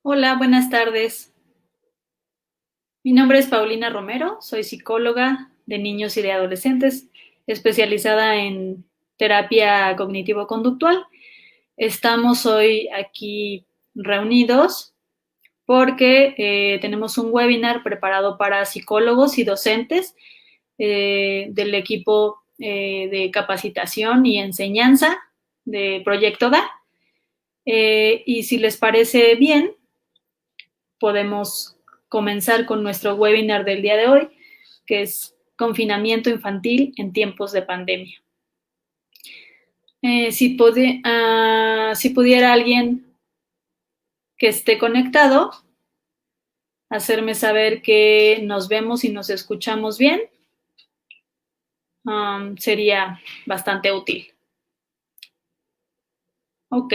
Hola, buenas tardes. Mi nombre es Paulina Romero, soy psicóloga de niños y de adolescentes, especializada en terapia cognitivo-conductual. Estamos hoy aquí reunidos porque tenemos un webinar preparado para psicólogos y docentes del equipo de capacitación y enseñanza de Proyecto DA. Y si les parece bien, podemos comenzar con nuestro webinar del día de hoy, que es confinamiento infantil en tiempos de pandemia. Si pudiera alguien que esté conectado hacerme saber que nos vemos y nos escuchamos bien, sería bastante útil. Ok.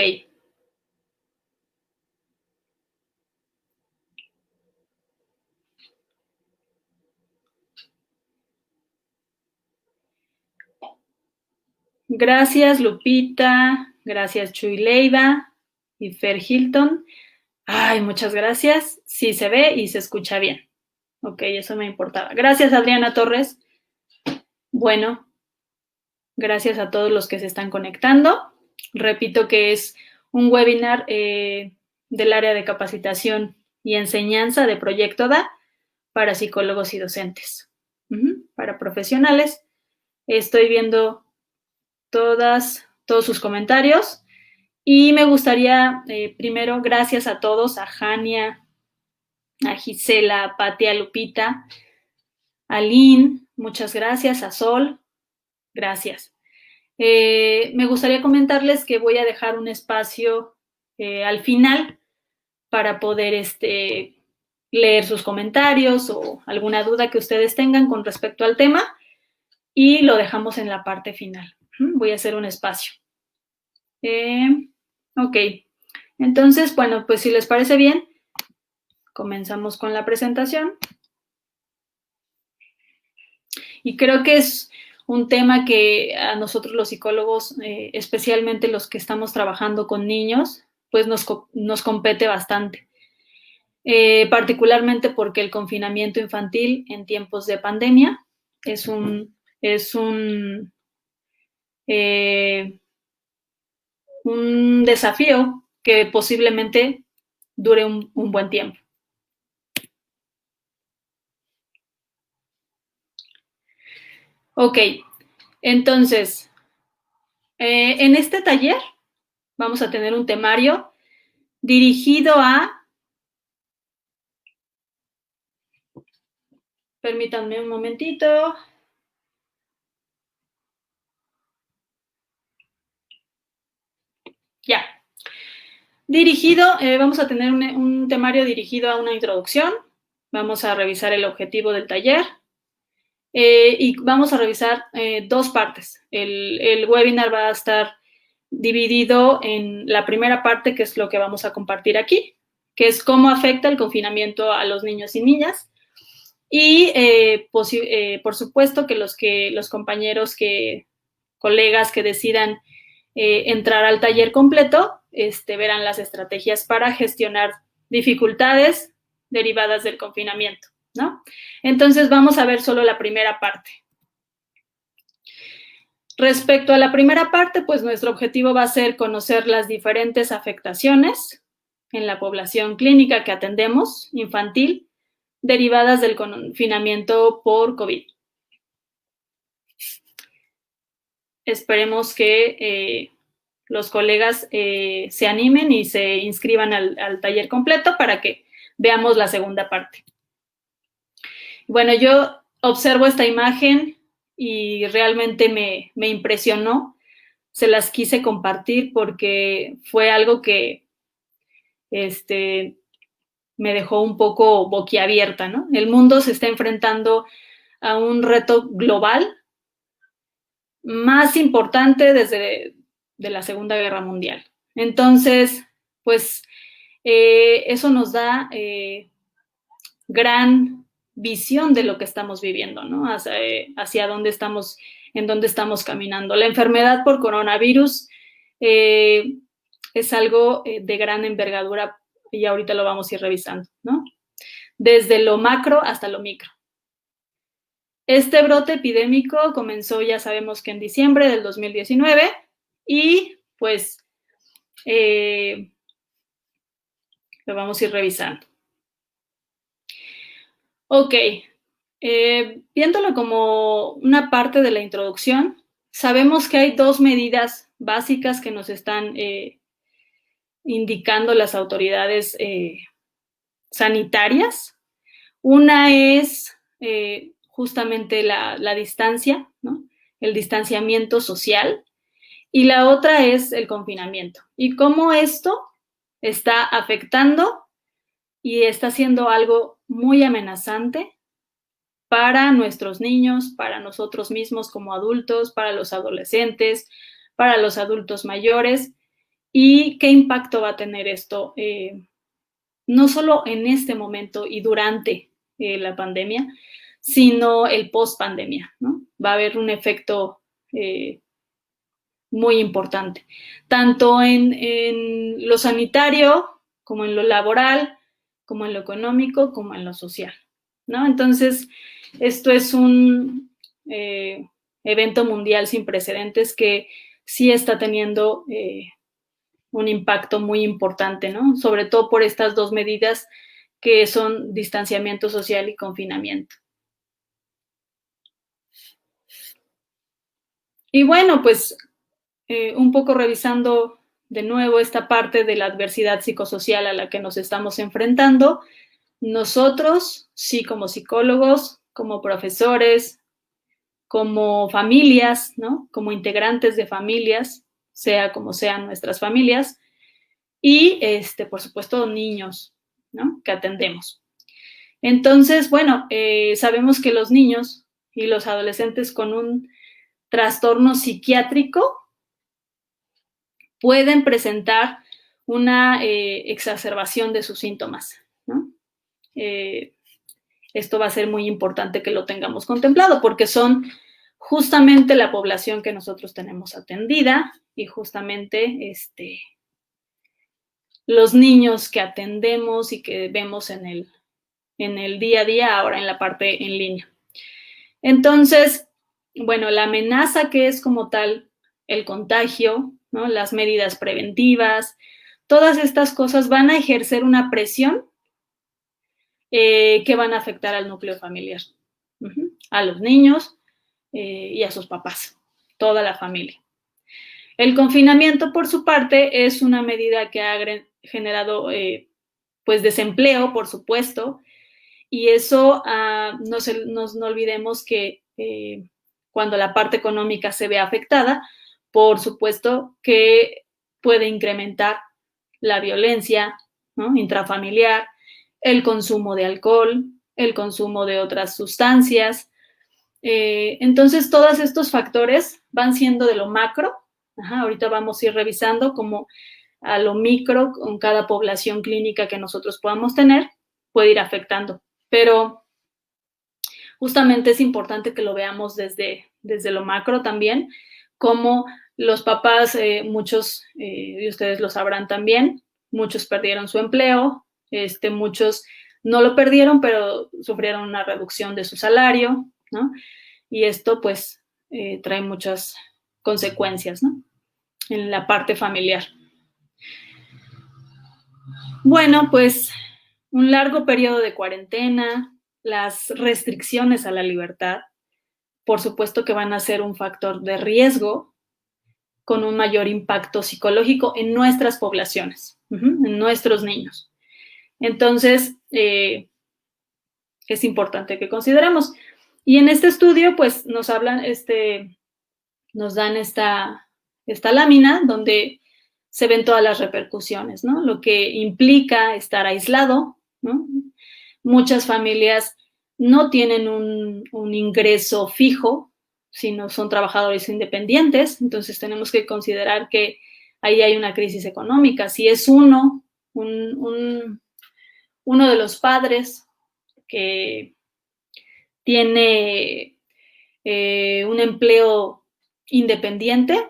Gracias, Lupita. Gracias, Chuy Leiva y Fer Hilton. Ay, muchas gracias. Sí se ve y se escucha bien. Ok, eso me importaba. Gracias, Adriana Torres. Bueno, gracias a todos los que se están conectando. Repito que es un webinar del área de capacitación y enseñanza de Proyecto DA para psicólogos y docentes, para profesionales. Estoy viendo todos sus comentarios y me gustaría primero, gracias a todos, a Jania, a Gisela, a Pati, a Lupita, a Lynn, muchas gracias, a Sol, gracias. Me gustaría comentarles que voy a dejar un espacio al final para poder leer sus comentarios o alguna duda que ustedes tengan con respecto al tema y lo dejamos en la parte final. Voy a hacer un espacio. Ok, entonces, bueno, pues si les parece bien, comenzamos con la presentación. Y creo que es un tema que a nosotros los psicólogos, especialmente los que estamos trabajando con niños, pues nos compete bastante. Particularmente porque el confinamiento infantil en tiempos de pandemia es un desafío que posiblemente dure un buen tiempo. Ok, entonces, en este taller vamos a tener un temario dirigido a... Permítanme un momentito. Ya. Vamos a tener un temario dirigido a una introducción. Vamos a revisar el objetivo del taller. Y vamos a revisar dos partes. El webinar va a estar dividido en la primera parte, que es lo que vamos a compartir aquí, que es cómo afecta el confinamiento a los niños y niñas. Y por supuesto que los compañeros, colegas que decidan entrar al taller completo, verán las estrategias para gestionar dificultades derivadas del confinamiento, ¿no? Entonces vamos a ver solo la primera parte. Respecto a la primera parte, pues nuestro objetivo va a ser conocer las diferentes afectaciones en la población clínica que atendemos, infantil, derivadas del confinamiento por COVID. Esperemos que los colegas se animen y se inscriban al taller completo para que veamos la segunda parte. Bueno, yo observo esta imagen y realmente me impresionó. Se las quise compartir porque fue algo que me dejó un poco boquiabierta, ¿no? El mundo se está enfrentando a un reto global más importante desde de la Segunda Guerra Mundial. Entonces, pues eso nos da gran visión de lo que estamos viviendo, ¿no? Hacia dónde estamos, en dónde estamos caminando. La enfermedad por coronavirus es algo de gran envergadura y ahorita lo vamos a ir revisando, ¿no? Desde lo macro hasta lo micro. Este brote epidémico comenzó, ya sabemos que en diciembre del 2019, y pues lo vamos a ir revisando. Ok, viéndolo como una parte de la introducción, sabemos que hay dos medidas básicas que nos están indicando las autoridades sanitarias. Una es justamente la distancia, ¿no? El distanciamiento social, y la otra es el confinamiento. Y cómo esto está afectando y está siendo algo muy amenazante para nuestros niños, para nosotros mismos como adultos, para los adolescentes, para los adultos mayores, y qué impacto va a tener esto, no solo en este momento y durante la pandemia, sino el post-pandemia, ¿no? Va a haber un efecto muy importante, tanto en lo sanitario, como en lo laboral, como en lo económico, como en lo social, ¿no? Entonces, esto es un evento mundial sin precedentes que sí está teniendo un impacto muy importante, ¿no? Sobre todo por estas dos medidas que son distanciamiento social y confinamiento. Y bueno, pues un poco revisando de nuevo esta parte de la adversidad psicosocial a la que nos estamos enfrentando, nosotros, sí, como psicólogos, como profesores, como familias, ¿no? Como integrantes de familias, sea como sean nuestras familias, y por supuesto niños, ¿no? Que atendemos. Entonces, bueno, sabemos que los niños y los adolescentes con un trastorno psiquiátrico pueden presentar una exacerbación de sus síntomas, ¿no? Esto va a ser muy importante que lo tengamos contemplado porque son justamente la población que nosotros tenemos atendida y justamente los niños que atendemos y que vemos en el día a día, ahora en la parte en línea. Entonces, bueno, la amenaza que es como tal el contagio, ¿no? Las medidas preventivas, todas estas cosas van a ejercer una presión que van a afectar al núcleo familiar, a los niños y a sus papás, toda la familia. El confinamiento, por su parte, es una medida que ha generado pues desempleo, por supuesto, y eso no olvidemos que cuando la parte económica se ve afectada, por supuesto que puede incrementar la violencia, ¿no? Intrafamiliar, el consumo de alcohol, el consumo de otras sustancias. Entonces, todos estos factores van siendo de lo macro. Ahorita vamos a ir revisando como a lo micro con cada población clínica que nosotros podamos tener, puede ir afectando. Pero justamente es importante que lo veamos desde lo macro también, como los papás, muchos de ustedes lo sabrán también, muchos perdieron su empleo, muchos no lo perdieron, pero sufrieron una reducción de su salario, ¿no? Y esto pues trae muchas consecuencias, ¿no? En la parte familiar. Bueno, pues un largo periodo de cuarentena, las restricciones a la libertad, por supuesto que van a ser un factor de riesgo con un mayor impacto psicológico en nuestras poblaciones, en nuestros niños. Entonces, es importante que consideremos. Y en este estudio, pues, nos hablan, nos dan esta lámina donde se ven todas las repercusiones, ¿no? Lo que implica estar aislado, ¿no? Muchas familias no tienen un ingreso fijo, sino son trabajadores independientes, entonces tenemos que considerar que ahí hay una crisis económica. Si es uno de los padres que tiene un empleo independiente,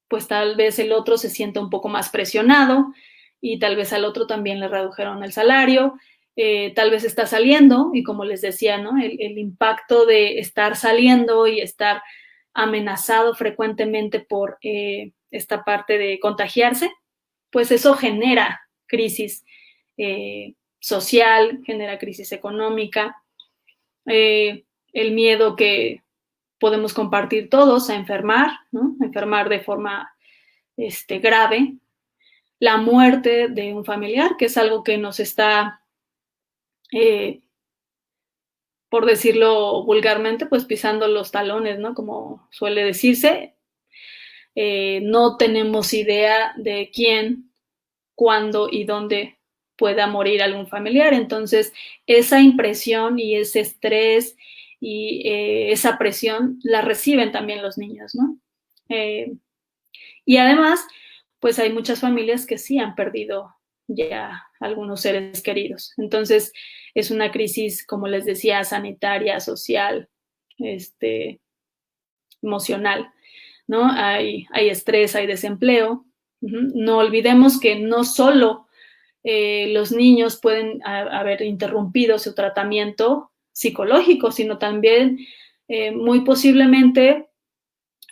pues tal vez el otro se sienta un poco más presionado y tal vez al otro también le redujeron el salario, tal vez está saliendo y como les decía, ¿no? El impacto de estar saliendo y estar amenazado frecuentemente por esta parte de contagiarse, pues eso genera crisis social, genera crisis económica, el miedo que podemos compartir todos a enfermar, ¿no? A enfermar de forma grave, la muerte de un familiar, que es algo que nos está, por decirlo vulgarmente, pues pisando los talones, ¿no? Como suele decirse. No tenemos idea de quién, cuándo y dónde pueda morir algún familiar. Entonces, esa impresión y ese estrés y esa presión la reciben también los niños, ¿no? Y además, pues hay muchas familias que sí han perdido ya algunos seres queridos. Entonces, es una crisis, como les decía, sanitaria, social, emocional, ¿no? Hay estrés, hay desempleo. No olvidemos que no solo los niños pueden haber interrumpido su tratamiento psicológico, sino también muy posiblemente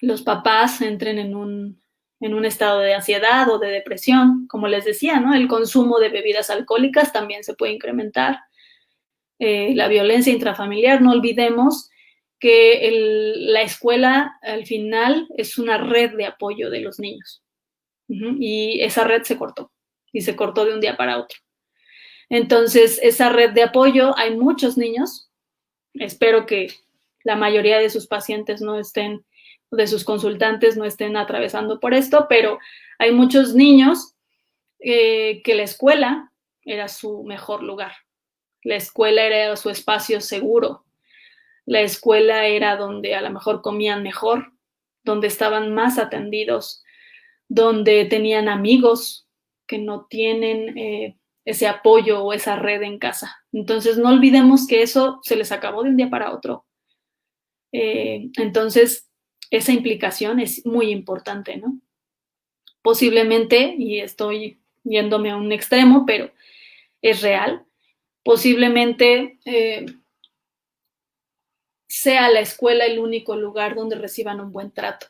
los papás entren en un estado de ansiedad o de depresión, como les decía, ¿no? El consumo de bebidas alcohólicas también se puede incrementar. La violencia intrafamiliar, no olvidemos que la escuela al final es una red de apoyo de los niños. Y esa red se cortó, y se cortó de un día para otro. Entonces, esa red de apoyo, hay muchos niños, espero que la mayoría de sus pacientes no estén, de sus consultantes no estén atravesando por esto, pero hay muchos niños que la escuela era su mejor lugar. La escuela era su espacio seguro. La escuela era donde a lo mejor comían mejor, donde estaban más atendidos, donde tenían amigos que no tienen ese apoyo o esa red en casa. Entonces, no olvidemos que eso se les acabó de un día para otro. Entonces, esa implicación es muy importante, ¿no? Posiblemente, y estoy yéndome a un extremo, pero es real, posiblemente sea la escuela el único lugar donde reciban un buen trato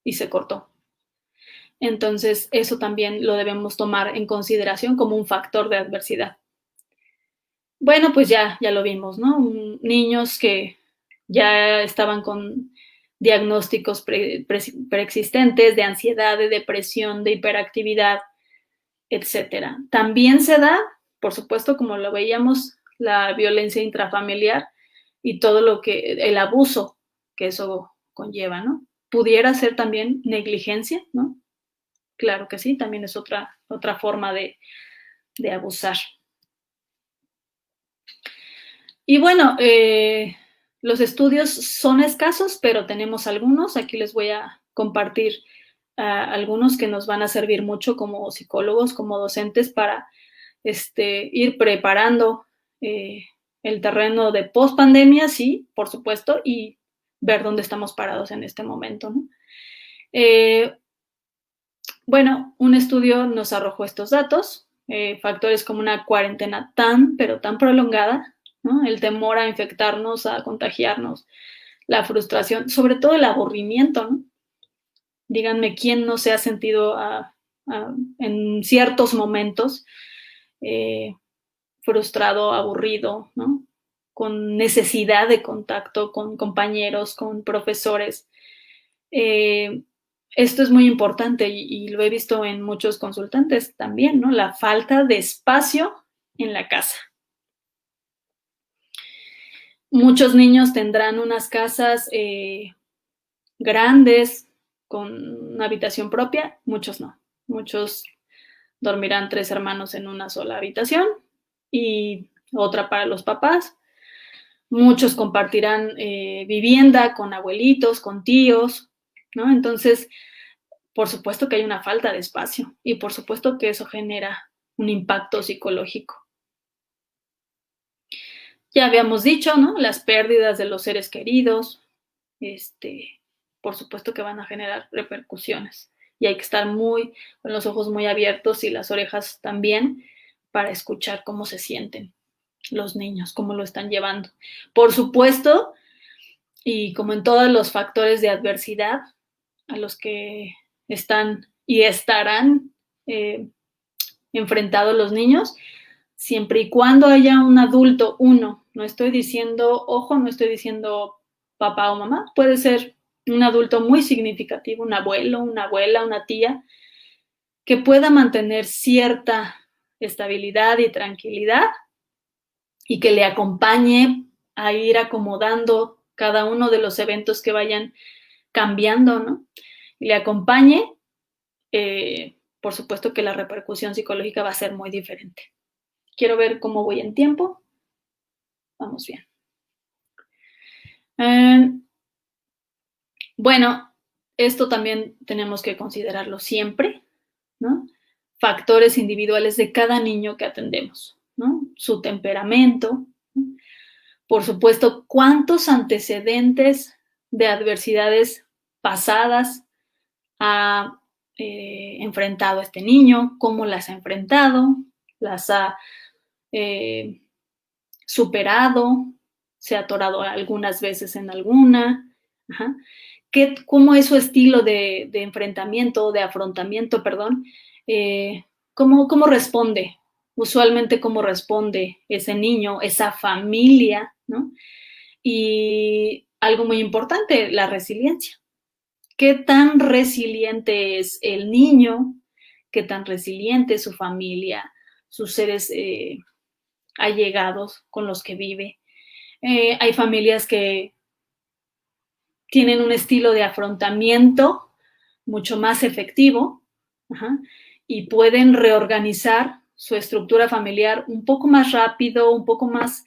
y se cortó. Entonces, eso también lo debemos tomar en consideración como un factor de adversidad. Bueno, pues ya lo vimos, ¿no? Niños que ya estaban con diagnósticos preexistentes de ansiedad, de depresión, de hiperactividad, etcétera. También se da, por supuesto, como lo veíamos, la violencia intrafamiliar y todo lo que, el abuso que eso conlleva, ¿no? Pudiera ser también negligencia, ¿no? Claro que sí, también es otra forma de abusar. Y bueno, los estudios son escasos, pero tenemos algunos. Aquí les voy a compartir algunos que nos van a servir mucho como psicólogos, como docentes, para ir preparando el terreno de post-pandemia, sí, por supuesto, y ver dónde estamos parados en este momento, ¿no? Bueno, un estudio nos arrojó estos datos, factores como una cuarentena pero tan prolongada, ¿no? El temor a infectarnos, a contagiarnos, la frustración, sobre todo el aburrimiento, ¿no? Díganme quién no se ha sentido en ciertos momentos frustrado, aburrido, ¿no? Con necesidad de contacto con compañeros, con profesores. Esto es muy importante y lo he visto en muchos consultantes también, ¿no? La falta de espacio en la casa. Muchos niños tendrán unas casas grandes con una habitación propia, muchos no. Muchos dormirán 3 hermanos en una sola habitación y otra para los papás. Muchos compartirán vivienda con abuelitos, con tíos, ¿no? Entonces, por supuesto que hay una falta de espacio y por supuesto que eso genera un impacto psicológico. Ya habíamos dicho, ¿no? Las pérdidas de los seres queridos, por supuesto que van a generar repercusiones y hay que estar con los ojos muy abiertos y las orejas también para escuchar cómo se sienten los niños, cómo lo están llevando. Por supuesto, y como en todos los factores de adversidad a los que están y estarán enfrentados los niños, siempre y cuando haya un adulto, no estoy diciendo, ojo, no estoy diciendo papá o mamá, puede ser un adulto muy significativo, un abuelo, una abuela, una tía, que pueda mantener cierta estabilidad y tranquilidad y que le acompañe a ir acomodando cada uno de los eventos que vayan cambiando, ¿no? Y le acompañe, por supuesto que la repercusión psicológica va a ser muy diferente. Quiero ver cómo voy en tiempo. Vamos bien. Bueno, esto también tenemos que considerarlo siempre, ¿no? Factores individuales de cada niño que atendemos, ¿no? Su temperamento, ¿no? Por supuesto, cuántos antecedentes de adversidades pasadas ha enfrentado este niño, cómo las ha enfrentado, las ha superado, se ha atorado algunas veces en alguna. Ajá. ¿Cómo es su estilo de enfrentamiento, de afrontamiento, perdón? ¿Cómo responde? Usualmente, ¿cómo responde ese niño, esa familia, ¿no? Y algo muy importante, la resiliencia. ¿Qué tan resiliente es el niño? ¿Qué tan resiliente es su familia, sus seres allegados con los que vive? Hay familias que tienen un estilo de afrontamiento mucho más efectivo, ajá, y pueden reorganizar su estructura familiar un poco más rápido, un poco más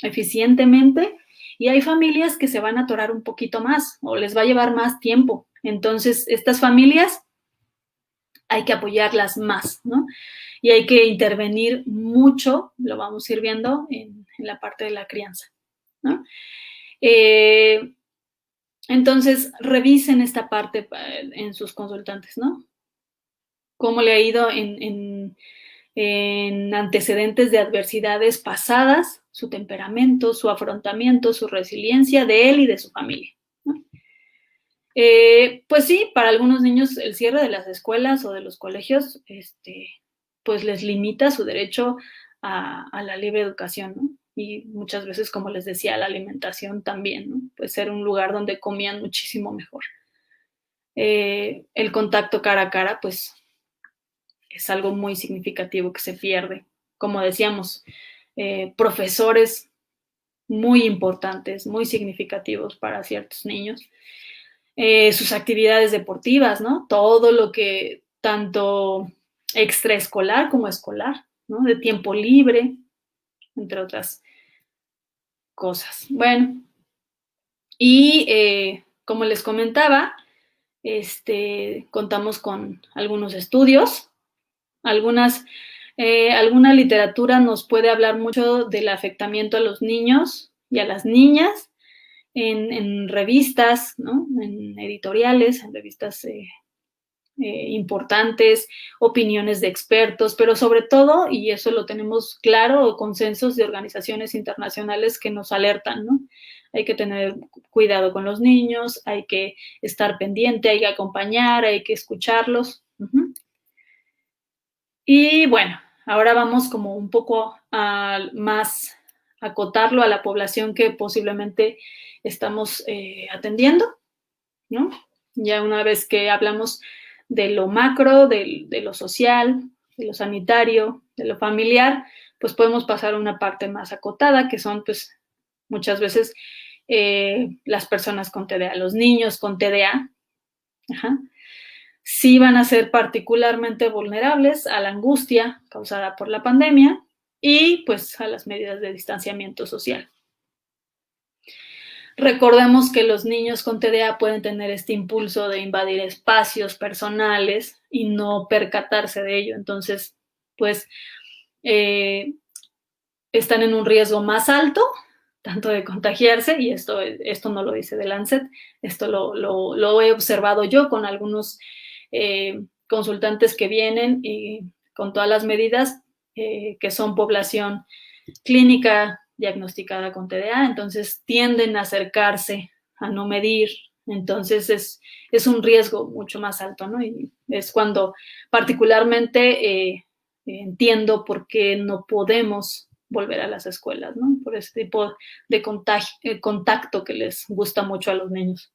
eficientemente, y hay familias que se van a atorar un poquito más o les va a llevar más tiempo. Entonces, estas familias hay que apoyarlas más, ¿no? Y hay que intervenir mucho, lo vamos a ir viendo en la parte de la crianza, ¿no? Entonces, revisen esta parte en sus consultantes, ¿no? Cómo le ha ido en antecedentes de adversidades pasadas, su temperamento, su afrontamiento, su resiliencia de él y de su familia, ¿no? Pues sí, para algunos niños el cierre de las escuelas o de los colegios, pues les limita su derecho a la libre educación, ¿no? Y muchas veces, como les decía, la alimentación también, ¿no? Puede ser un lugar donde comían muchísimo mejor. El contacto cara a cara, pues es algo muy significativo que se pierde. Como decíamos, profesores muy importantes, muy significativos para ciertos niños. Sus actividades deportivas, ¿no? Todo lo que tanto extraescolar como escolar, ¿no? De tiempo libre, entre otras cosas. Bueno, y como les comentaba, contamos con algunos estudios, alguna literatura nos puede hablar mucho del afectamiento a los niños y a las niñas en revistas, ¿no? En editoriales, en revistas importantes, opiniones de expertos, pero sobre todo, y eso lo tenemos claro, consensos de organizaciones internacionales que nos alertan, ¿no? Hay que tener cuidado con los niños, hay que estar pendiente, hay que acompañar, hay que escucharlos. Y bueno, ahora vamos como un poco más acotarlo a la población que posiblemente estamos atendiendo, ¿no? Ya una vez que hablamos de lo macro, de lo social, de lo sanitario, de lo familiar, pues podemos pasar a una parte más acotada, que son pues muchas veces las personas con TDA, los niños con TDA, ajá, sí van a ser particularmente vulnerables a la angustia causada por la pandemia y pues a las medidas de distanciamiento social. Recordemos que los niños con TDA pueden tener este impulso de invadir espacios personales y no percatarse de ello. Entonces, pues, están en un riesgo más alto tanto de contagiarse, y esto no lo dice The Lancet, esto lo he observado yo con algunos consultantes que vienen y con todas las medidas que son población clínica diagnosticada con TDA, entonces tienden a acercarse, a no medir, entonces es un riesgo mucho más alto, ¿no? Y es cuando particularmente entiendo por qué no podemos volver a las escuelas, ¿no? Por ese tipo de contacto que les gusta mucho a los niños.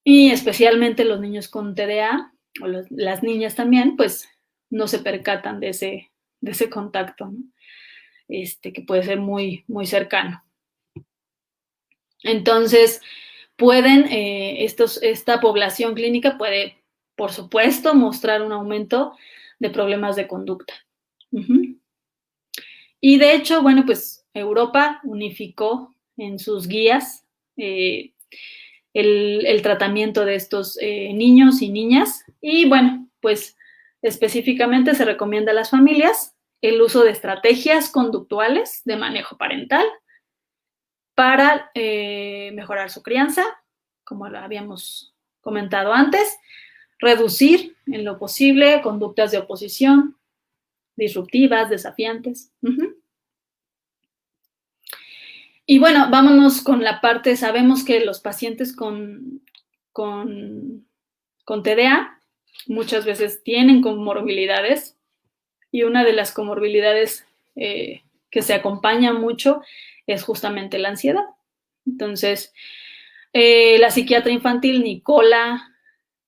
Y especialmente los niños con TDA, o las niñas también, pues no se percatan de ese contacto, ¿no? Que puede ser muy, muy cercano. Entonces, esta población clínica puede, por supuesto, mostrar un aumento de problemas de conducta. Y de hecho, bueno, pues Europa unificó en sus guías el tratamiento de estos niños y niñas. Y bueno, pues específicamente se recomienda a las familias el uso de estrategias conductuales de manejo parental para mejorar su crianza, como lo habíamos comentado antes, reducir en lo posible conductas de oposición, disruptivas, desafiantes. Y bueno, vámonos con la parte, sabemos que los pacientes con TDA muchas veces tienen comorbilidades, y una de las comorbilidades que se acompaña mucho es justamente la ansiedad. Entonces, la psiquiatra infantil Nicola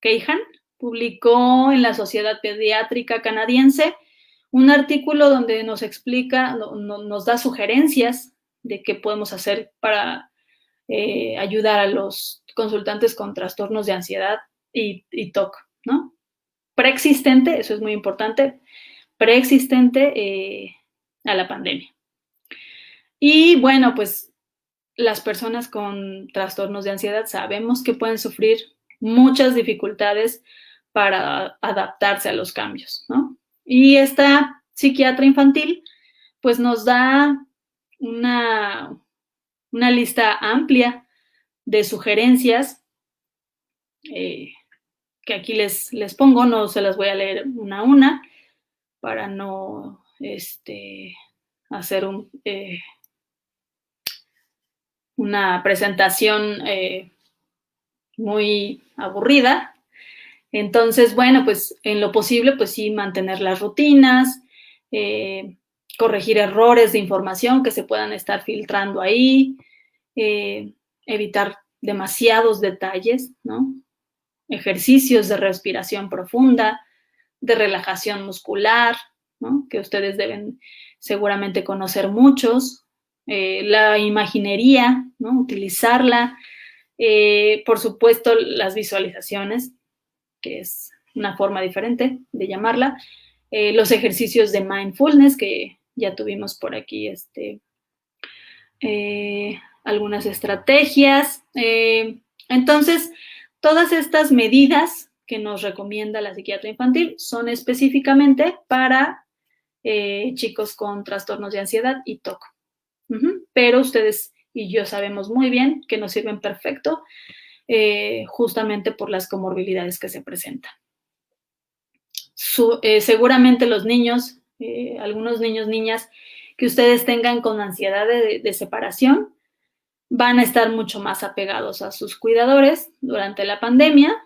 Keihan publicó en la Sociedad Pediátrica Canadiense un artículo donde nos explica, nos da sugerencias de qué podemos hacer para ayudar a los consultantes con trastornos de ansiedad y TOC, ¿no? Preexistente, eso es muy importante, preexistente a la pandemia. Y bueno, pues las personas con trastornos de ansiedad sabemos que pueden sufrir muchas dificultades para adaptarse a los cambios, ¿no? Y esta psiquiatra infantil pues nos da una lista amplia de sugerencias que aquí les pongo, no se las voy a leer una a una para no hacer una presentación muy aburrida. Entonces, bueno, pues en lo posible, pues sí, mantener las rutinas, corregir errores de información que se puedan estar filtrando ahí, evitar demasiados detalles, ¿no? Ejercicios de respiración profunda, de relajación muscular, ¿no? Que ustedes deben seguramente conocer muchos. La imaginería, ¿no? Utilizarla. Por supuesto, las visualizaciones, que es una forma diferente de llamarla. Los ejercicios de mindfulness, que ya tuvimos por aquí algunas estrategias. Entonces, todas estas medidas que nos recomienda la psiquiatra infantil son específicamente para chicos con trastornos de ansiedad y TOC. Pero ustedes y yo sabemos muy bien que nos sirven perfecto justamente por las comorbilidades que se presentan. Seguramente los niños, algunos niños, niñas que ustedes tengan con ansiedad de separación, van a estar mucho más apegados a sus cuidadores durante la pandemia,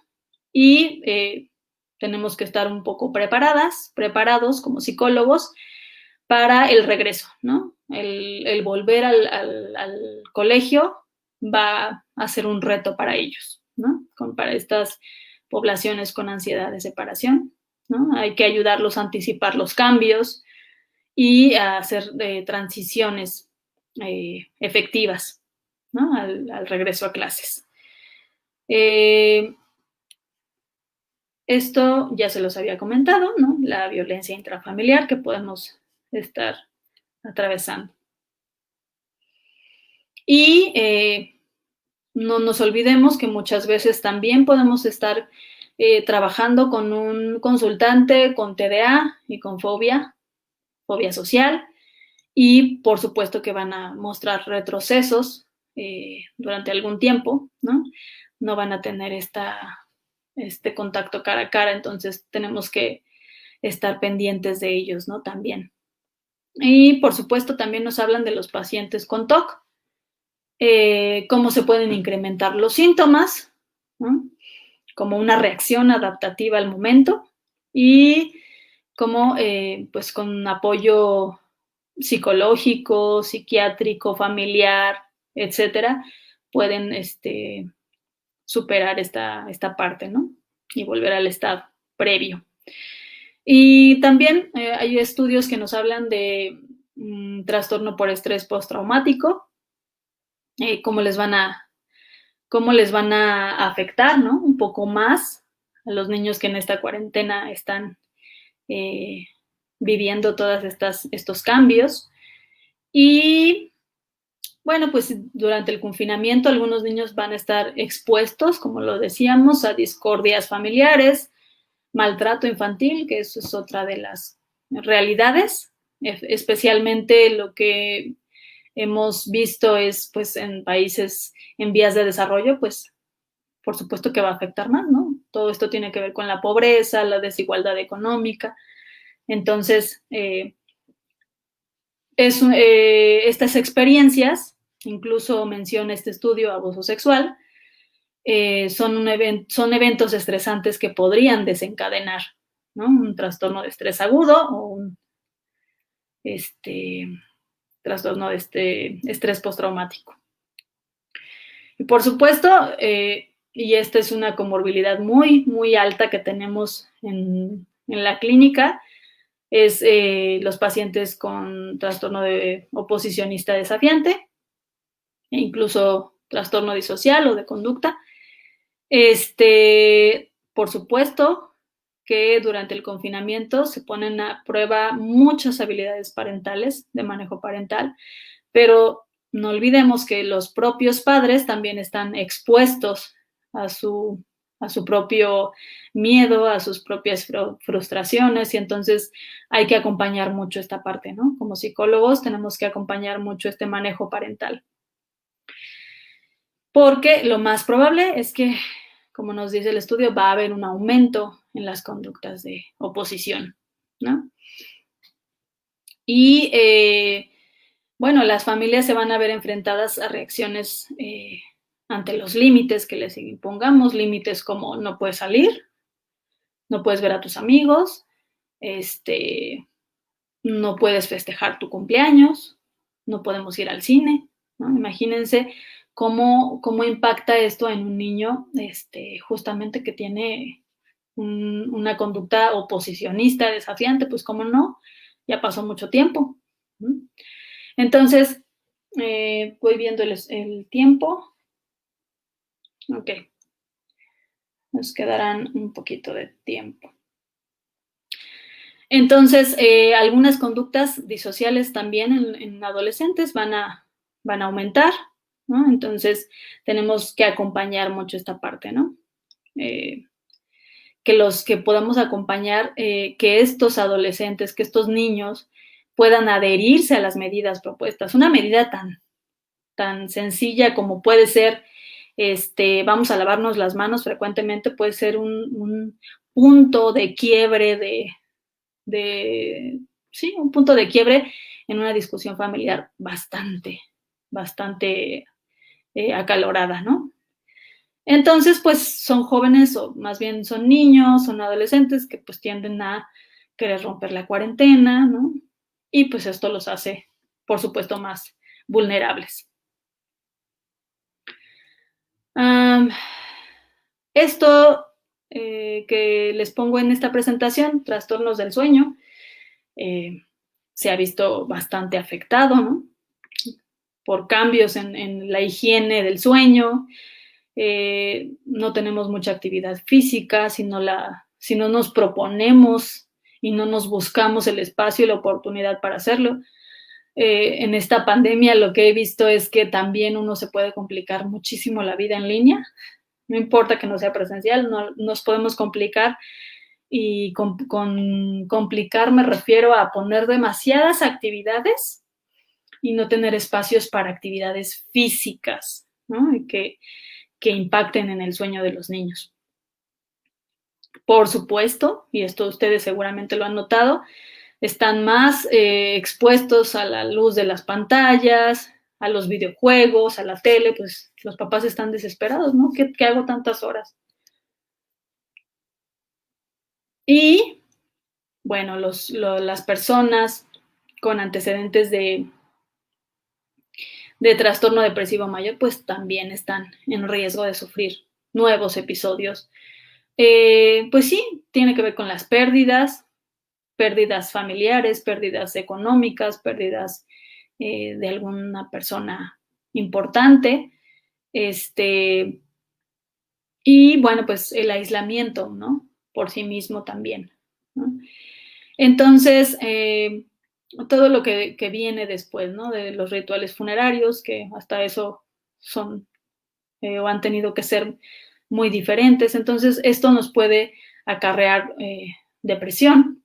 y tenemos que estar un poco preparados como psicólogos para el regreso, ¿no? El volver al colegio va a ser un reto para ellos, ¿no? Para estas poblaciones con ansiedad de separación, ¿no? Hay que ayudarlos a anticipar los cambios y a hacer transiciones efectivas, ¿no? Al regreso a clases. Esto ya se los había comentado, ¿no? La violencia intrafamiliar que podemos estar atravesando. Y no nos olvidemos que muchas veces también podemos estar trabajando con un consultante con TDA y con fobia social, y por supuesto que van a mostrar retrocesos durante algún tiempo, ¿no? No van a tener este contacto cara a cara, entonces tenemos que estar pendientes de ellos, ¿no? También. Y por supuesto también nos hablan de los pacientes con TOC, cómo se pueden incrementar los síntomas, ¿no? Como una reacción adaptativa al momento y cómo pues con apoyo psicológico, psiquiátrico, familiar, etcétera, pueden superar esta parte, ¿no? Y volver al estado previo. Y también hay estudios que nos hablan de trastorno por estrés postraumático, cómo les van a afectar, ¿no? Un poco más a los niños que en esta cuarentena están viviendo todos estos cambios. Y bueno, pues durante el confinamiento algunos niños van a estar expuestos, como lo decíamos, a discordias familiares, maltrato infantil, que eso es otra de las realidades, especialmente lo que hemos visto es pues en países en vías de desarrollo, pues por supuesto que va a afectar más, ¿no? Todo esto tiene que ver con la pobreza, la desigualdad económica. Entonces, estas experiencias, incluso menciona este estudio abuso sexual, son eventos estresantes que podrían desencadenar, ¿no? Un trastorno de estrés agudo o un trastorno de estrés postraumático. Y por supuesto, y esta es una comorbilidad muy, muy alta que tenemos en la clínica, es los pacientes con trastorno de oposicionista desafiante, e incluso trastorno disocial o de conducta. Por supuesto que durante el confinamiento se ponen a prueba muchas habilidades parentales, de manejo parental, pero no olvidemos que los propios padres también están expuestos a su propio miedo, a sus propias frustraciones, y entonces hay que acompañar mucho esta parte, ¿no? Como psicólogos tenemos que acompañar mucho este manejo parental. Porque lo más probable es que, como nos dice el estudio, va a haber un aumento en las conductas de oposición, ¿no? Y bueno, las familias se van a ver enfrentadas a reacciones ante los límites que les impongamos, límites como no puedes salir, no puedes ver a tus amigos, no puedes festejar tu cumpleaños, no podemos ir al cine, ¿no? Imagínense cómo impacta esto en un niño justamente que tiene una conducta oposicionista, desafiante, pues cómo no, ya pasó mucho tiempo. Entonces, voy viendo el tiempo. Ok. Nos quedarán un poquito de tiempo. Entonces, algunas conductas disociales también en adolescentes van a aumentar, ¿no? Entonces, tenemos que acompañar mucho esta parte, ¿no? Que podamos acompañar que estos adolescentes, que estos niños puedan adherirse a las medidas propuestas. Una medida tan sencilla como puede ser, vamos a lavarnos las manos frecuentemente, puede ser un punto de quiebre sí, un punto de quiebre en una discusión familiar bastante acalorada, ¿no? Entonces, pues son jóvenes, o más bien son niños, son adolescentes que pues tienden a querer romper la cuarentena, ¿no? Y pues esto los hace, por supuesto, más vulnerables. Esto que les pongo en esta presentación, trastornos del sueño, se ha visto bastante afectado, ¿no? Por cambios en la higiene del sueño, no tenemos mucha actividad física, si no nos proponemos y no nos buscamos el espacio y la oportunidad para hacerlo. En esta pandemia lo que he visto es que también uno se puede complicar muchísimo la vida en línea, no importa que no sea presencial, nos podemos complicar, y con complicar me refiero a poner demasiadas actividades y no tener espacios para actividades físicas, ¿no? Y que impacten en el sueño de los niños. Por supuesto, y esto ustedes seguramente lo han notado, están más expuestos a la luz de las pantallas, a los videojuegos, a la tele, pues los papás están desesperados, ¿no? ¿Qué hago tantas horas? Y bueno, las personas con antecedentes de trastorno depresivo mayor, pues también están en riesgo de sufrir nuevos episodios. Pues sí, tiene que ver con las pérdidas familiares, pérdidas económicas, pérdidas de alguna persona importante, y bueno, pues el aislamiento, ¿no? Por sí mismo también, ¿no? Entonces, todo lo que viene después, ¿no? De los rituales funerarios, que hasta eso son o han tenido que ser muy diferentes. Entonces, esto nos puede acarrear depresión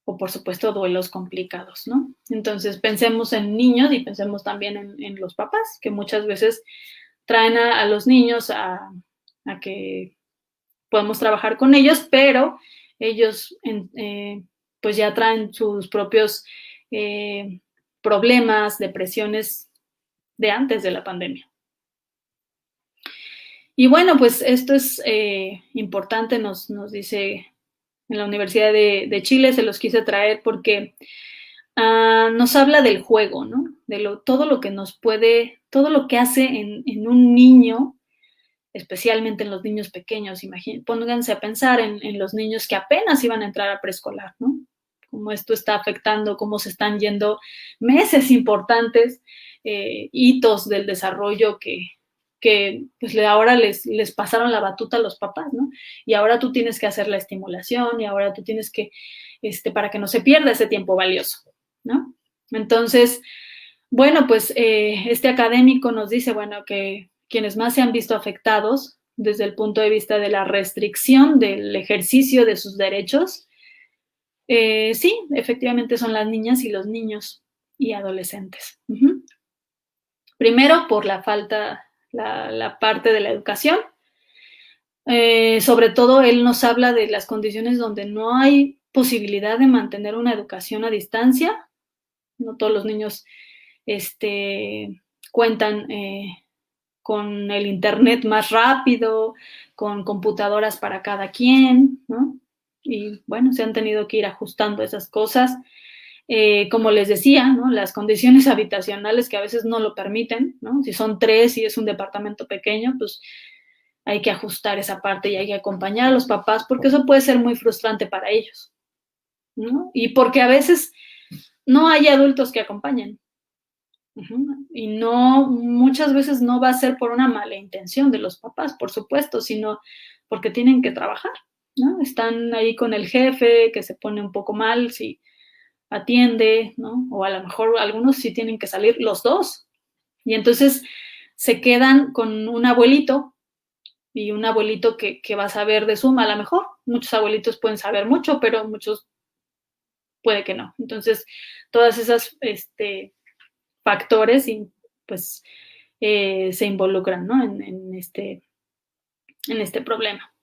o, por supuesto, duelos complicados, ¿no? Entonces, pensemos en niños y pensemos también en los papás, que muchas veces traen a los niños a que podemos trabajar con ellos, pero ellos pues ya traen sus propios problemas, depresiones de antes de la pandemia. Y bueno, pues esto es importante, nos dice en la Universidad de Chile, se los quise traer porque nos habla del juego, ¿no? Todo lo que nos puede, todo lo que hace en un niño, especialmente en los niños pequeños. Pónganse a pensar en los niños que apenas iban a entrar a preescolar, ¿no? Cómo esto está afectando, cómo se están yendo meses importantes, hitos del desarrollo que pues ahora les pasaron la batuta a los papás, ¿no? Y ahora tú tienes que hacer la estimulación y ahora tú tienes que, para que no se pierda ese tiempo valioso, ¿no? Entonces, bueno, pues este académico nos dice, bueno, que quienes más se han visto afectados desde el punto de vista de la restricción del ejercicio de sus derechos, sí, efectivamente son las niñas y los niños y adolescentes. Primero, por la falta, la parte de la educación. Sobre todo, él nos habla de las condiciones donde no hay posibilidad de mantener una educación a distancia. No todos los niños cuentan con el internet más rápido, con computadoras para cada quien, ¿no? Y bueno, se han tenido que ir ajustando esas cosas. Como les decía, ¿no? Las condiciones habitacionales que a veces no lo permiten, ¿no? Si son 3 y es un departamento pequeño, pues hay que ajustar esa parte y hay que acompañar a los papás porque eso puede ser muy frustrante para ellos, ¿no? Y porque a veces no hay adultos que acompañen. Y no, muchas veces no va a ser por una mala intención de los papás, por supuesto, sino porque tienen que trabajar, ¿no? Están ahí con el jefe que se pone un poco mal si atiende, ¿no? O a lo mejor algunos sí tienen que salir los dos. Y entonces se quedan con un abuelito y un abuelito que va a saber de suma a lo mejor. Muchos abuelitos pueden saber mucho, pero muchos puede que no. Entonces, todas esas factores y pues se involucran, ¿no? en este problema.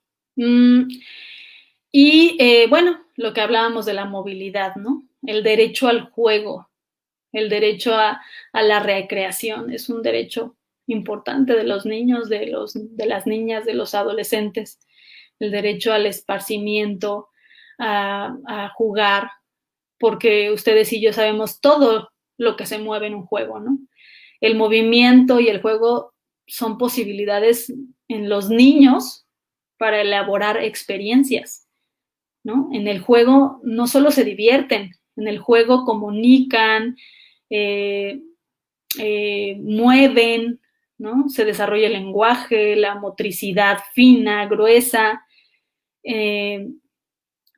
Y bueno, lo que hablábamos de la movilidad, ¿no? El derecho al juego, el derecho a la recreación, es un derecho importante de los niños, de las niñas, de los adolescentes, el derecho al esparcimiento, a jugar, porque ustedes y yo sabemos todo lo que se mueve en un juego, ¿no? El movimiento y el juego son posibilidades en los niños para elaborar experiencias, ¿no? En el juego no solo se divierten, en el juego comunican, mueven, ¿no? Se desarrolla el lenguaje, la motricidad fina, gruesa,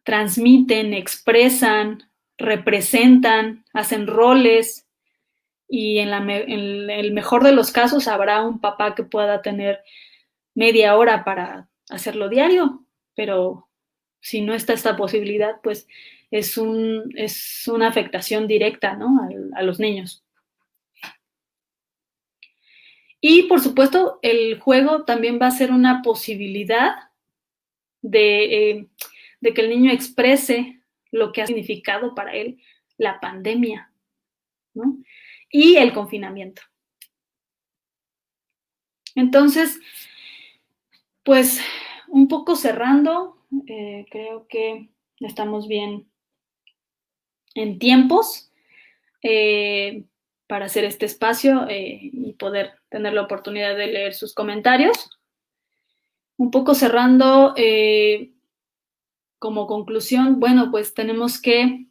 transmiten, expresan, representan, hacen roles y en el mejor de los casos habrá un papá que pueda tener media hora para hacerlo diario, pero si no está esta posibilidad, pues es una afectación directa, ¿no? a los niños. Y, por supuesto, el juego también va a ser una posibilidad de que el niño exprese lo que ha significado para él la pandemia, ¿no? Y el confinamiento. Entonces, pues un poco cerrando, creo que estamos bien en tiempos para hacer este espacio y poder tener la oportunidad de leer sus comentarios. Un poco cerrando, como conclusión, bueno, pues tenemos que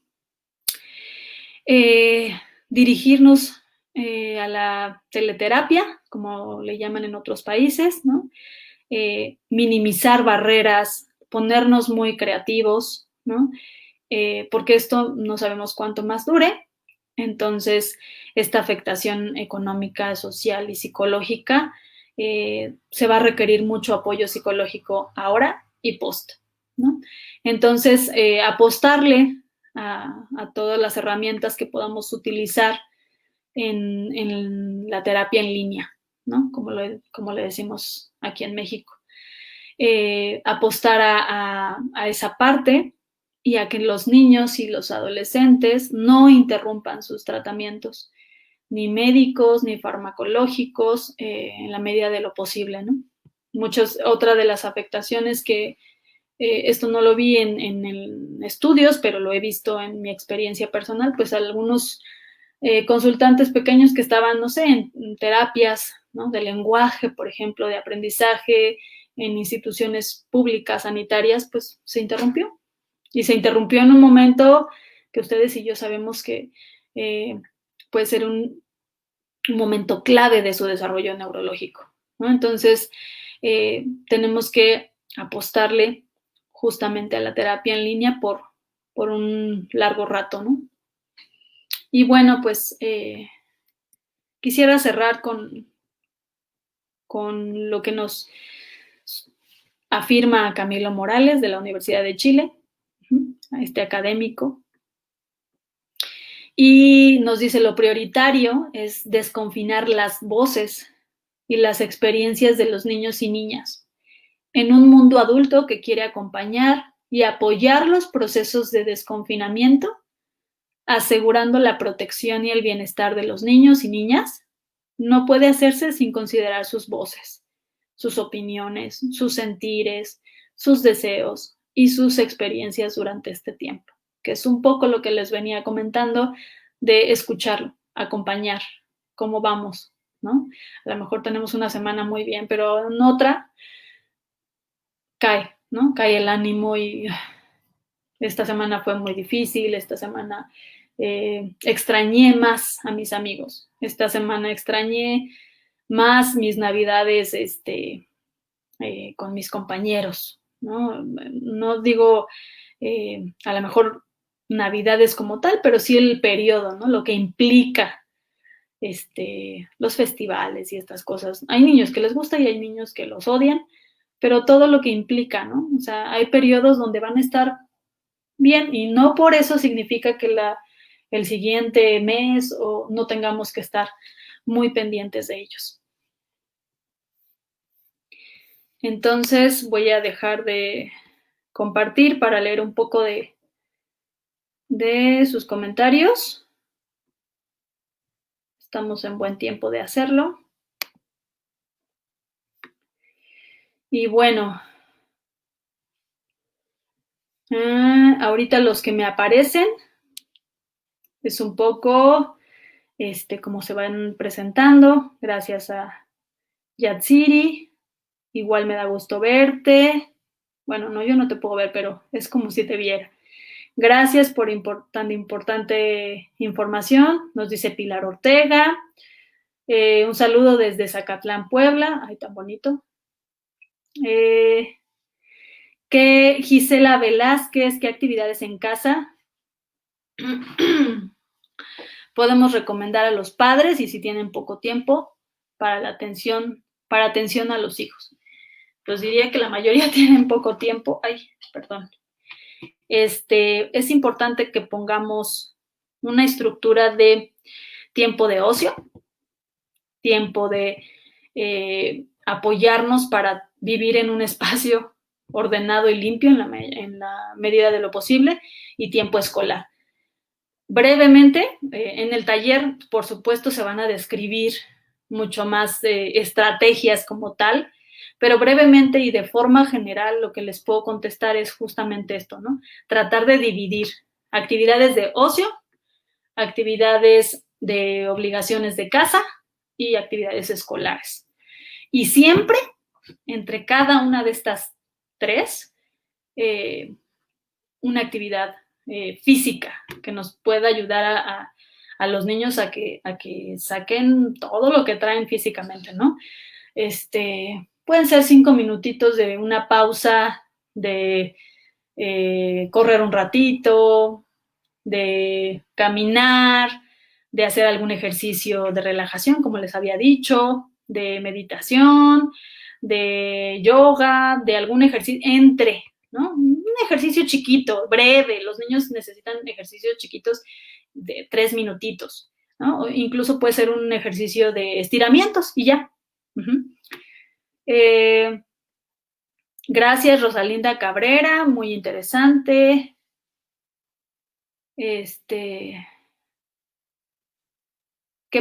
dirigirnos a la teleterapia, como le llaman en otros países, ¿no? Minimizar barreras, ponernos muy creativos, ¿no? Porque esto no sabemos cuánto más dure. Entonces, esta afectación económica, social y psicológica se va a requerir mucho apoyo psicológico ahora y post, ¿no? Entonces, apostarle a todas las herramientas que podamos utilizar en la terapia en línea, ¿no? Como le decimos aquí en México. Apostar a esa parte y a que los niños y los adolescentes no interrumpan sus tratamientos, ni médicos, ni farmacológicos, en la medida de lo posible, ¿no? Otra de las afectaciones que esto no lo vi en estudios, pero lo he visto en mi experiencia personal, pues algunos consultantes pequeños que estaban, no sé, en terapias, ¿no? De lenguaje, por ejemplo, de aprendizaje, en instituciones públicas sanitarias, pues se interrumpió. Y se interrumpió en un momento que ustedes y yo sabemos que puede ser un momento clave de su desarrollo neurológico, ¿no? Entonces, tenemos que apostarle justamente a la terapia en línea por un largo rato, ¿no? Y bueno, pues quisiera cerrar con lo que nos afirma Camilo Morales de la Universidad de Chile, este académico, y nos dice: lo prioritario es desconfinar las voces y las experiencias de los niños y niñas en un mundo adulto que quiere acompañar y apoyar los procesos de desconfinamiento, asegurando la protección y el bienestar de los niños y niñas. No puede hacerse sin considerar sus voces, sus opiniones, sus sentires, sus deseos y sus experiencias durante este tiempo, que es un poco lo que les venía comentando, de escucharlo, acompañar, cómo vamos, ¿no? A lo mejor tenemos una semana muy bien, pero en otra cae, ¿no? Cae el ánimo y esta semana fue muy difícil, esta semana extrañé más a mis amigos, esta semana extrañé más mis navidades con mis compañeros, ¿no? No digo a lo mejor navidades como tal, pero sí el periodo, ¿no? Lo que implica los festivales y estas cosas. Hay niños que les gusta y hay niños que los odian, pero todo lo que implica, ¿no? O sea, hay periodos donde van a estar bien y no por eso significa que el siguiente mes o no tengamos que estar muy pendientes de ellos. Entonces voy a dejar de compartir para leer un poco de sus comentarios. Estamos en buen tiempo de hacerlo. Y bueno, ahorita los que me aparecen es un poco cómo se van presentando. Gracias a Yatsiri. Igual me da gusto verte. Bueno, no, yo no te puedo ver, pero es como si te viera. Gracias por tan importante información, nos dice Pilar Ortega. Un saludo desde Zacatlán, Puebla. Ay, tan bonito. Que Gisela Velázquez, ¿qué actividades en casa podemos recomendar a los padres y si tienen poco tiempo para atención a los hijos? Pues diría que la mayoría tienen poco tiempo. Ay, perdón. Es importante que pongamos una estructura de tiempo de ocio, tiempo de apoyarnos para vivir en un espacio ordenado y limpio en la medida de lo posible, y tiempo escolar. Brevemente, en el taller, por supuesto, se van a describir mucho más estrategias como tal, pero brevemente y de forma general lo que les puedo contestar es justamente esto, ¿no? Tratar de dividir actividades de ocio, actividades de obligaciones de casa y actividades escolares. Y siempre, entre cada una de estas tres, una actividad física que nos pueda ayudar a los niños a que saquen todo lo que traen físicamente, ¿no? Pueden ser 5 minutitos de una pausa, de correr un ratito, de caminar, de hacer algún ejercicio de relajación, como les había dicho, de meditación, de yoga, de algún ejercicio ¿no? Un ejercicio chiquito, breve. Los niños necesitan ejercicios chiquitos de 3 minutitos, ¿no? O incluso puede ser un ejercicio de estiramientos y ya. Gracias, Rosalinda Cabrera, muy interesante. ¿Qué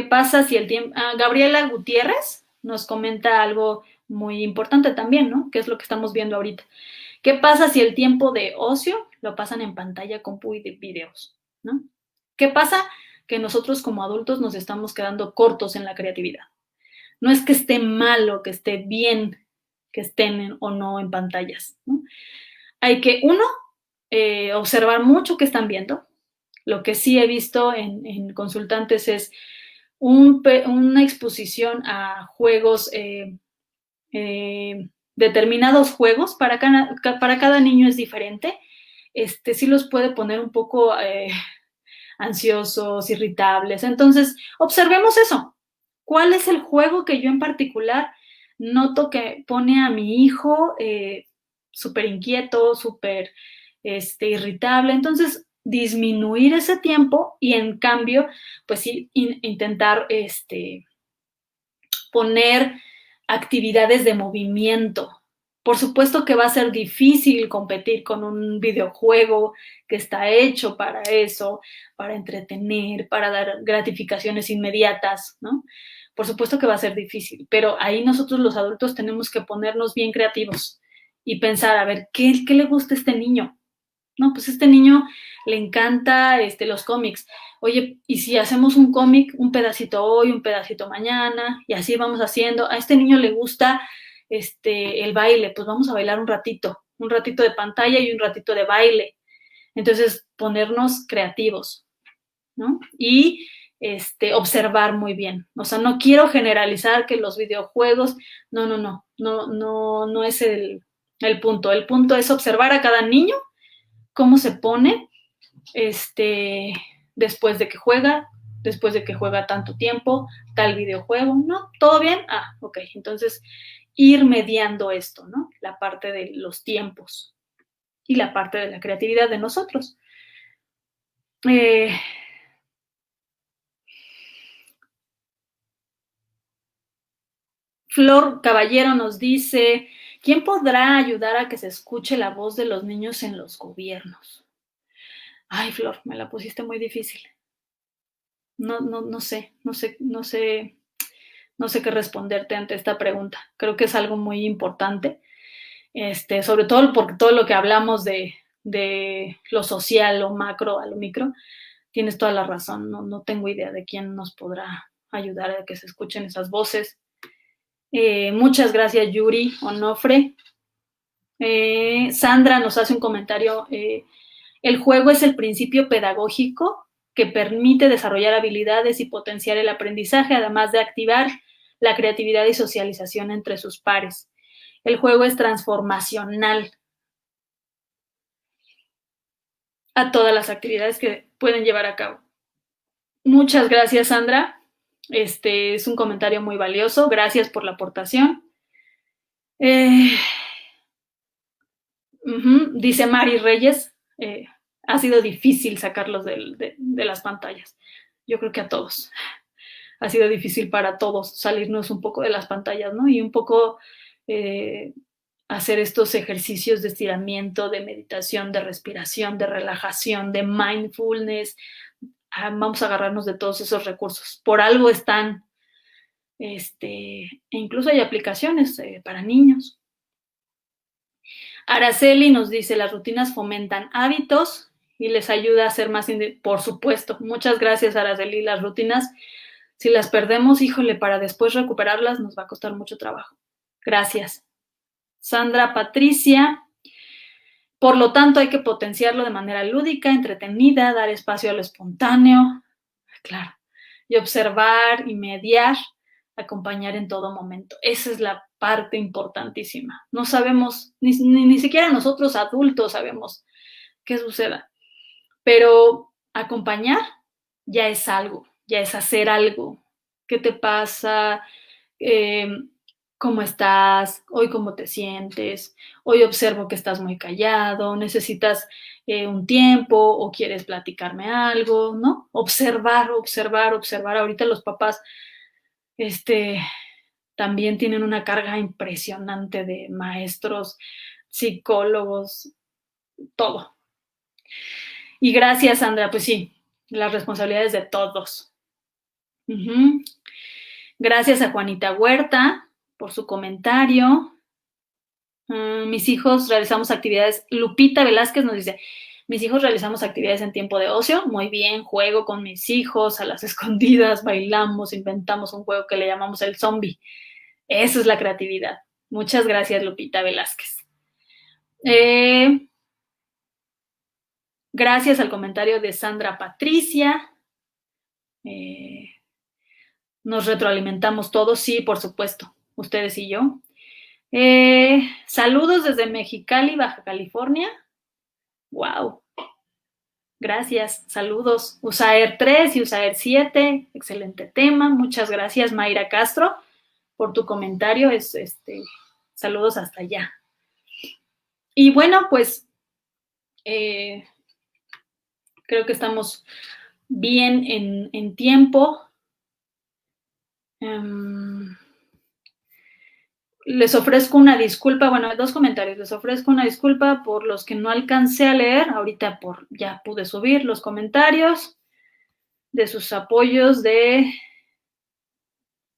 pasa si el tiempo... Gabriela Gutiérrez nos comenta algo muy importante también, ¿no? Que es lo que estamos viendo ahorita. ¿Qué pasa si el tiempo de ocio lo pasan en pantalla, compu y de videos, ¿no? ¿Qué pasa? Que nosotros como adultos nos estamos quedando cortos en la creatividad. No es que esté mal o que esté bien que estén o no en pantallas, ¿no? Hay que, observar mucho qué están viendo. Lo que sí he visto en consultantes es una exposición a juegos, determinados juegos, para cada niño es diferente. Sí los puede poner un poco ansiosos, irritables. Entonces, observemos eso. ¿Cuál es el juego que yo en particular noto que pone a mi hijo súper inquieto, súper irritable? Entonces, disminuir ese tiempo y en cambio, pues sí, intentar poner actividades de movimiento. Por supuesto que va a ser difícil competir con un videojuego que está hecho para eso, para entretener, para dar gratificaciones inmediatas, ¿no? Por supuesto que va a ser difícil, pero ahí nosotros los adultos tenemos que ponernos bien creativos y pensar, a ver, ¿qué le gusta a este niño? No, pues a este niño le encanta los cómics. Oye, ¿y si hacemos un cómic, un pedacito hoy, un pedacito mañana, y así vamos haciendo? A este niño le gusta el baile, pues vamos a bailar un ratito de pantalla y un ratito de baile. Entonces, ponernos creativos, ¿no? Y observar muy bien. O sea, no quiero generalizar que los videojuegos, no es el punto. El punto es observar a cada niño cómo se pone después de que juega tanto tiempo, tal videojuego, ¿no? ¿Todo bien? Ok, entonces ir mediando esto, ¿no? La parte de los tiempos y la parte de la creatividad de nosotros. Flor Caballero nos dice, ¿quién podrá ayudar a que se escuche la voz de los niños en los gobiernos? Ay, Flor, me la pusiste muy difícil. No sé qué responderte ante esta pregunta. Creo que es algo muy importante, sobre todo porque todo lo que hablamos de lo social, lo macro a lo micro, tienes toda la razón. No tengo idea de quién nos podrá ayudar a que se escuchen esas voces. Muchas gracias, Yuri Onofre. Sandra nos hace un comentario. El juego es el principio pedagógico que permite desarrollar habilidades y potenciar el aprendizaje, además de activar la creatividad y socialización entre sus pares. El juego es transformacional a todas las actividades que pueden llevar a cabo. Muchas gracias, Sandra. Es un comentario muy valioso. Gracias por la aportación. Dice Mari Reyes, ha sido difícil sacarlos de las pantallas. Yo creo que a todos. ha sido difícil para todos salirnos un poco de las pantallas, ¿no? Y un poco hacer estos ejercicios de estiramiento, de meditación, de respiración, de relajación, de mindfulness. Vamos a agarrarnos de todos esos recursos. Por algo están, e incluso hay aplicaciones para niños. Araceli nos dice, las rutinas fomentan hábitos y les ayuda a ser más, por supuesto. Muchas gracias, Araceli. Las rutinas, si las perdemos, híjole, para después recuperarlas nos va a costar mucho trabajo. Gracias. Sandra Patricia, por lo tanto hay que potenciarlo de manera lúdica, entretenida, dar espacio a lo espontáneo, claro, y observar y mediar, acompañar en todo momento. Esa es la parte importantísima. No sabemos, ni siquiera nosotros adultos sabemos qué suceda, pero acompañar ya es algo, ya es hacer algo. ¿Qué te pasa? ¿Cómo estás? Hoy, ¿cómo te sientes? Hoy observo que estás muy callado, necesitas un tiempo o quieres platicarme algo, ¿no? Observar, observar, observar. Ahorita los papás también tienen una carga impresionante de maestros, psicólogos, todo. Y gracias, Sandra, pues sí, las responsabilidades de todos. Gracias a Juanita Huerta por su comentario. Mis hijos realizamos actividades. Lupita Velázquez nos dice, mis hijos realizamos actividades en tiempo de ocio. Muy bien, juego con mis hijos a las escondidas, bailamos, inventamos un juego que le llamamos el zombie. Eso es la creatividad. Muchas gracias, Lupita Velázquez. Gracias al comentario de Sandra Patricia. Nos retroalimentamos todos, sí, por supuesto, ustedes y yo. Saludos desde Mexicali, Baja California. Wow. Gracias, saludos. USAER 3 y USAER 7, excelente tema. Muchas gracias, Mayra Castro, por tu comentario. Saludos hasta allá. Y bueno, pues creo que estamos bien en tiempo. Les ofrezco una disculpa, bueno, 2 comentarios. Les ofrezco una disculpa por los que no alcancé a leer. Ahorita ya pude subir los comentarios de sus apoyos de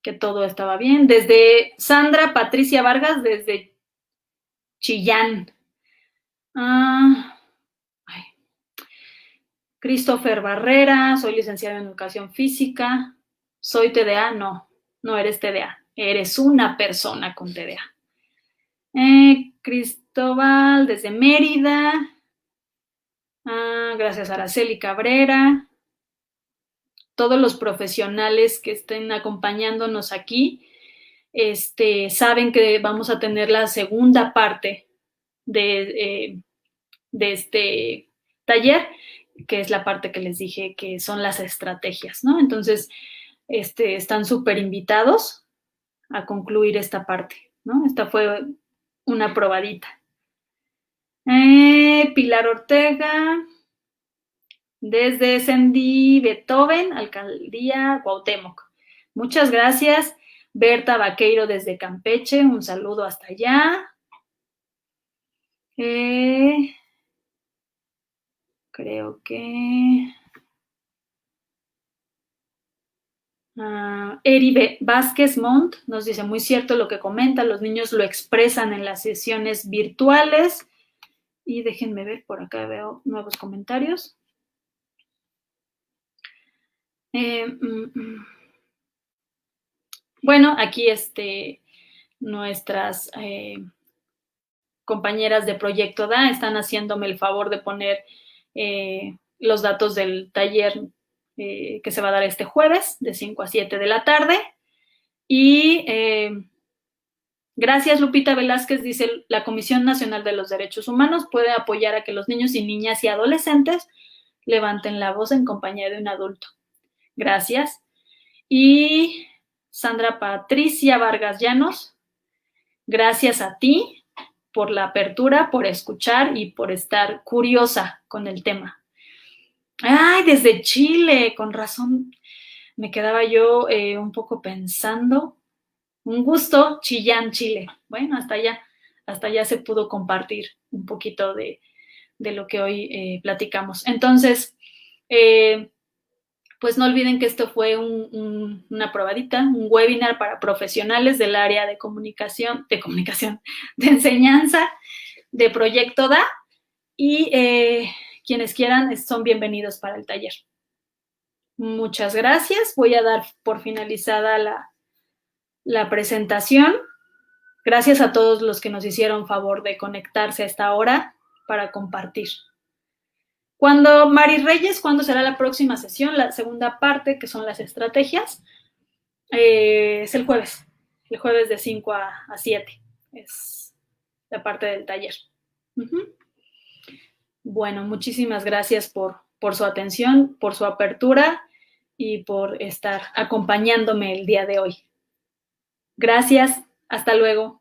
que todo estaba bien. Desde Sandra Patricia Vargas, desde Chillán. Christopher Barrera, soy licenciado en Educación Física. ¿Soy TDA? No eres TDA. Eres una persona con TDA. Cristóbal, desde Mérida. Gracias, Araceli Cabrera. Todos los profesionales que estén acompañándonos aquí saben que vamos a tener la segunda parte de este taller, que es la parte que les dije que son las estrategias, ¿no? Entonces, están súper invitados a concluir esta parte, ¿no? Esta fue una probadita. Pilar Ortega, desde Sandy Beethoven, Alcaldía Cuauhtémoc. Muchas gracias. Berta Vaqueiro desde Campeche, un saludo hasta allá. Creo que... Eri Vázquez Montt nos dice, muy cierto lo que comenta, los niños lo expresan en las sesiones virtuales. Y déjenme ver, por acá veo nuevos comentarios. Bueno, aquí nuestras compañeras de Proyecto DA están haciéndome el favor de poner los datos del taller que se va a dar este jueves de 5 a 7 de la tarde. Y gracias, Lupita Velázquez, dice, la Comisión Nacional de los Derechos Humanos puede apoyar a que los niños y niñas y adolescentes levanten la voz en compañía de un adulto. Gracias. Y Sandra Patricia Vargas Llanos, gracias a ti por la apertura, por escuchar y por estar curiosa con el tema. ¡Ay, desde Chile! Con razón. me quedaba yo un poco pensando. Un gusto, Chillán, Chile. Bueno, hasta allá se pudo compartir un poquito de lo que hoy platicamos. Entonces, pues no olviden que esto fue una probadita, un webinar para profesionales del área de enseñanza, de Proyecto DA, y quienes quieran son bienvenidos para el taller. Muchas gracias. Voy a dar por finalizada la presentación. Gracias a todos los que nos hicieron favor de conectarse a esta hora para compartir. Mari Reyes, ¿cuándo será la próxima sesión? La segunda parte, que son las estrategias, es el jueves de 5 a 7. Es la parte del taller. Bueno, muchísimas gracias por su atención, por su apertura y por estar acompañándome el día de hoy. Gracias, hasta luego.